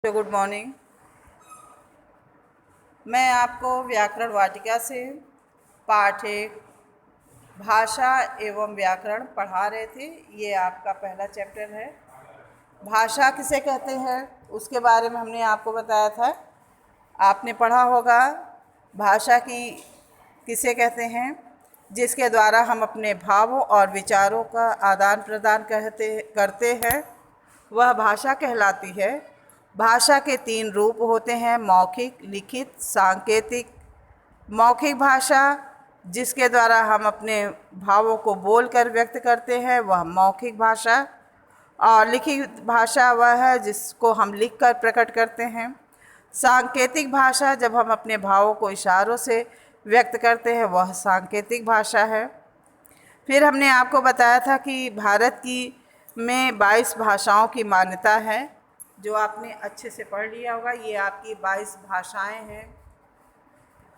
Good morning. मैं आपको व्याकरण वाटिका से पाठ एक भाषा एवं व्याकरण पढ़ा रहे थे। ये आपका पहला चैप्टर है। भाषा किसे कहते हैं उसके बारे में हमने आपको बताया था। आपने पढ़ा होगा भाषा की किसे कहते हैं, जिसके द्वारा हम अपने भावों और विचारों का आदान प्रदान करते हैं, वह भाषा कहलाती है। भाषा के 3 रूप होते हैं, मौखिक, लिखित, सांकेतिक। मौखिक भाषा जिसके द्वारा हम अपने भावों को बोलकर व्यक्त करते हैं, वह मौखिक भाषा। और लिखित भाषा वह है जिसको हम लिखकर प्रकट करते हैं। सांकेतिक भाषा जब हम अपने भावों को इशारों से व्यक्त करते हैं, वह सांकेतिक भाषा है। फिर हमने आपको बताया था कि भारत की में 22 भाषाओं की मान्यता है, जो आपने अच्छे से पढ़ लिया होगा। ये आपकी 22 भाषाएं हैं।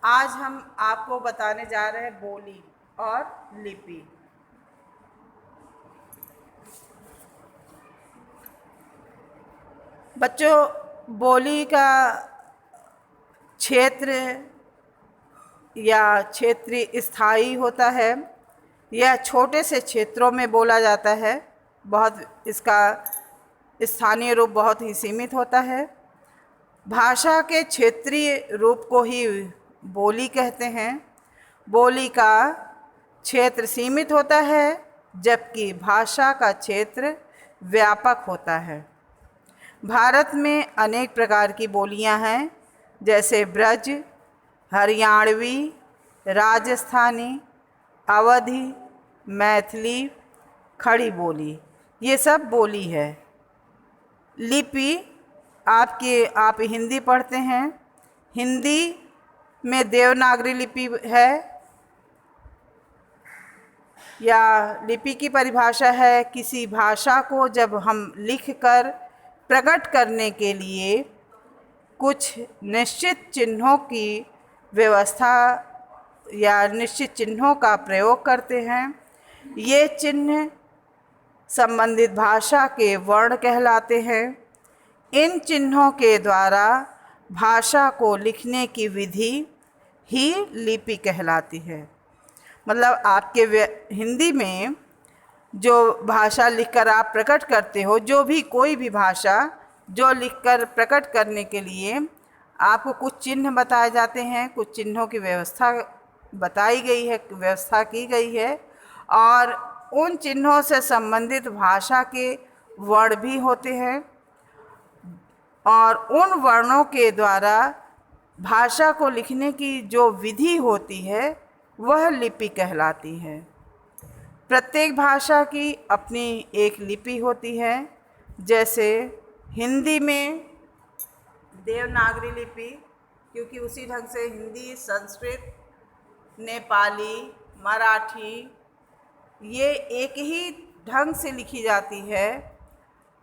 आज हम आपको बताने जा रहे हैं बोली और लिपि। बच्चों, बोली का क्षेत्र या क्षेत्रीय स्थायी होता है। यह छोटे से क्षेत्रों में बोला जाता है। इसका स्थानीय रूप बहुत ही सीमित होता है। भाषा के क्षेत्रीय रूप को ही बोली कहते हैं। बोली का क्षेत्र सीमित होता है, जबकि भाषा का क्षेत्र व्यापक होता है। भारत में अनेक प्रकार की बोलियां हैं, जैसे ब्रज, हरियाणवी, राजस्थानी, अवधी, मैथिली, खड़ी बोली, ये सब बोली है। लिपि आप हिंदी पढ़ते हैं। हिंदी में देवनागरी लिपि है, या लिपि की परिभाषा है किसी भाषा को जब हम लिखकर प्रकट करने के लिए कुछ निश्चित चिन्हों की व्यवस्था या निश्चित चिन्हों का प्रयोग करते हैं। ये चिन्ह संबंधित भाषा के वर्ण कहलाते हैं। इन चिन्हों के द्वारा भाषा को लिखने की विधि ही लिपि कहलाती है। मतलब आपके हिंदी में जो भाषा लिखकर आप प्रकट करते हो, जो भी कोई भी भाषा जो लिखकर प्रकट करने के लिए आपको कुछ चिन्ह बताए जाते हैं, कुछ चिन्हों की व्यवस्था बताई गई है, व्यवस्था की गई है, और उन चिन्हों से संबंधित भाषा के वर्ण भी होते हैं, और उन वर्णों के द्वारा भाषा को लिखने की जो विधि होती है वह लिपि कहलाती है। प्रत्येक भाषा की अपनी एक लिपि होती है। जैसे हिंदी में देवनागरी लिपि, क्योंकि उसी ढंग से हिंदी, संस्कृत, नेपाली, मराठी ये एक ही ढंग से लिखी जाती है,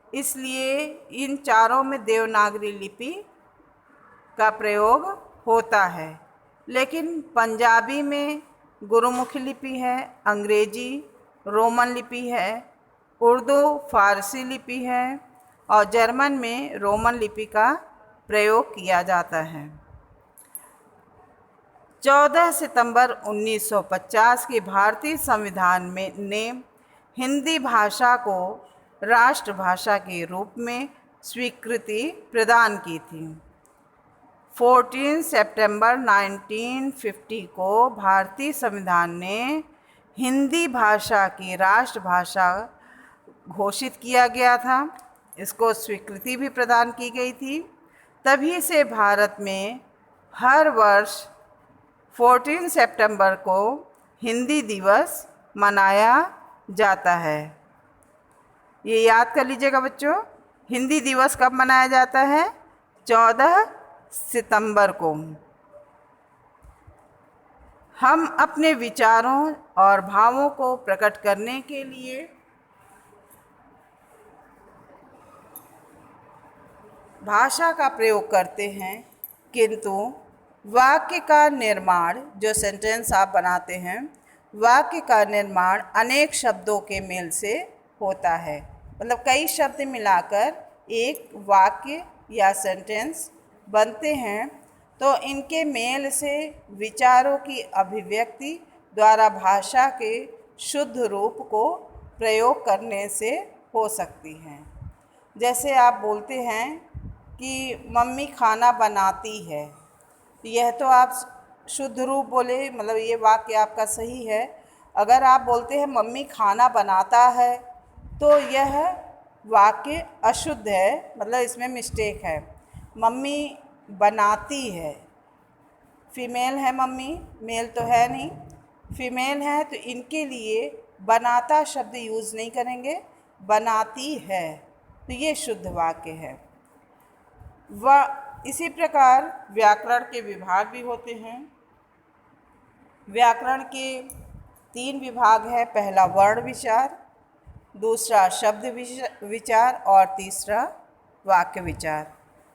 इसलिए इन चारों में देवनागरी लिपि का प्रयोग होता है। लेकिन पंजाबी में गुरुमुखी लिपि है, अंग्रेजी रोमन लिपि है, उर्दू फारसी लिपि है, और जर्मन में रोमन लिपि का प्रयोग किया जाता है। 14 सितंबर 1950 के भारतीय संविधान ने हिंदी भाषा को राष्ट्रभाषा के रूप में स्वीकृति प्रदान की थी। 14 सितंबर 1950 को भारतीय संविधान ने हिंदी भाषा की राष्ट्रभाषा घोषित किया गया था। इसको स्वीकृति भी प्रदान की गई थी। तभी से भारत में हर वर्ष 14 सितंबर को हिंदी दिवस मनाया जाता है। ये याद कर लीजिएगा बच्चों, हिंदी दिवस कब मनाया जाता है? 14 सितंबर को। हम अपने विचारों और भावों को प्रकट करने के लिए भाषा का प्रयोग करते हैं, किंतु वाक्य का निर्माण, जो सेंटेंस आप बनाते हैं, वाक्य का निर्माण अनेक शब्दों के मेल से होता है। मतलब कई शब्द मिलाकर एक वाक्य या सेंटेंस बनते हैं तो इनके मेल से विचारों की अभिव्यक्ति द्वारा भाषा के शुद्ध रूप को प्रयोग करने से हो सकती हैं। जैसे आप बोलते हैं कि मम्मी खाना बनाती है, यह तो आप शुद्ध रूप बोले, मतलब ये वाक्य आपका सही है। अगर आप बोलते हैं मम्मी खाना बनाता है तो यह वाक्य अशुद्ध है, मतलब इसमें मिस्टेक है। मम्मी बनाती है, फीमेल है मम्मी, मेल तो है नहीं, फीमेल है, तो इनके लिए बनाता शब्द यूज़ नहीं करेंगे, बनाती है, तो ये शुद्ध वाक्य है। इसी प्रकार व्याकरण के विभाग भी होते हैं। व्याकरण के 3 विभाग है। पहला वर्ण विचार, दूसरा शब्द विचार और तीसरा वाक्य विचार।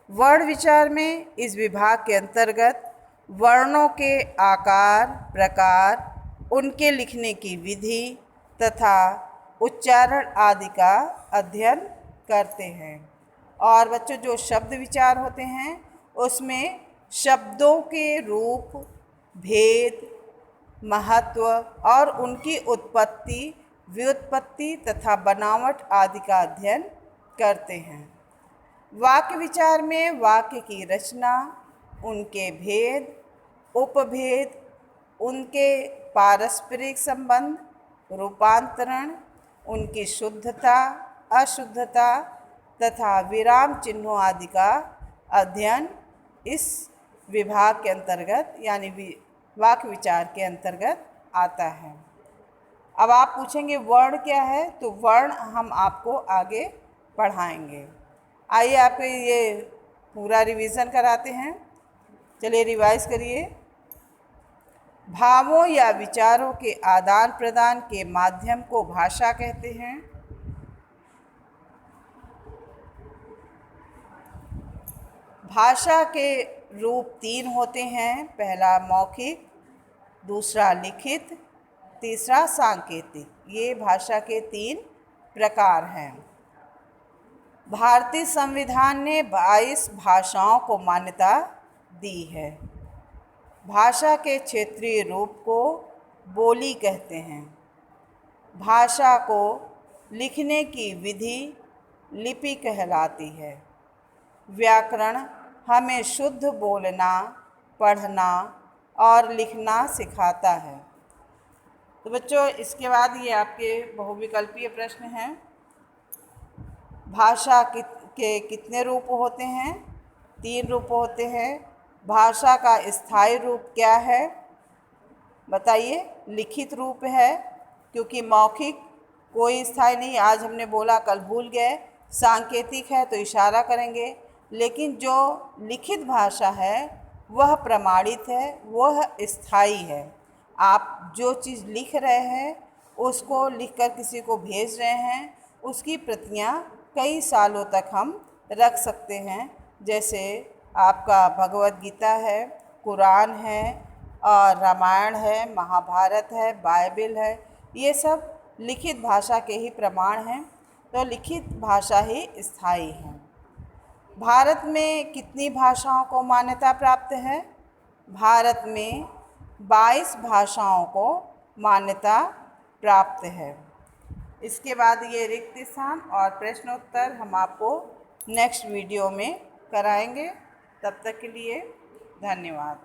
वर्ण विचार में इस विभाग के अंतर्गत वर्णों के आकार, प्रकार, उनके लिखने की विधि तथा उच्चारण आदि का अध्ययन करते हैं। और बच्चों, जो शब्द विचार होते हैं उसमें शब्दों के रूप, भेद, महत्व और उनकी उत्पत्ति, व्युत्पत्ति तथा बनावट आदि का अध्ययन करते हैं। वाक्य विचार में वाक्य की रचना, उनके भेद, उपभेद, उनके पारस्परिक संबंध, रूपांतरण, उनकी शुद्धता, अशुद्धता तथा विराम चिन्हों आदि का अध्ययन इस विभाग के अंतर्गत यानी वाक्य विचार के अंतर्गत आता है। अब आप पूछेंगे वर्ण क्या है, तो वर्ण हम आपको आगे पढ़ाएंगे। आइए आपको ये पूरा रिवीजन कराते हैं। चलिए रिवाइज करिए। भावों या विचारों के आदान प्रदान के माध्यम को भाषा कहते हैं। भाषा के रूप 3 होते हैं। पहला मौखिक, दूसरा लिखित, तीसरा सांकेतिक। ये भाषा के 3 प्रकार हैं। भारतीय संविधान ने 22 भाषाओं को मान्यता दी है। भाषा के क्षेत्रीय रूप को बोली कहते हैं। भाषा को लिखने की विधि लिपि कहलाती है। व्याकरण हमें शुद्ध बोलना, पढ़ना और लिखना सिखाता है। तो बच्चों, इसके बाद ये आपके बहुविकल्पीय प्रश्न हैं। भाषा के कितने रूप होते हैं? 3 रूप होते हैं। भाषा का स्थायी रूप क्या है? बताइए। लिखित रूप है, क्योंकि मौखिक कोई स्थायी नहीं, आज हमने बोला कल भूल गए। सांकेतिक है तो इशारा करेंगे। लेकिन जो लिखित भाषा है वह प्रमाणित है, वह स्थायी है। आप जो चीज़ लिख रहे हैं उसको लिखकर किसी को भेज रहे हैं, उसकी प्रतियां कई सालों तक हम रख सकते हैं। जैसे आपका भगवद गीता है, कुरान है और रामायण है, महाभारत है, बाइबिल है, ये सब लिखित भाषा के ही प्रमाण हैं। तो लिखित भाषा ही स्थायी है। भारत में कितनी भाषाओं को मान्यता प्राप्त है? भारत में 22 भाषाओं को मान्यता प्राप्त है। इसके बाद ये रिक्त स्थान और प्रश्नोत्तर हम आपको नेक्स्ट वीडियो में कराएंगे। तब तक के लिए धन्यवाद।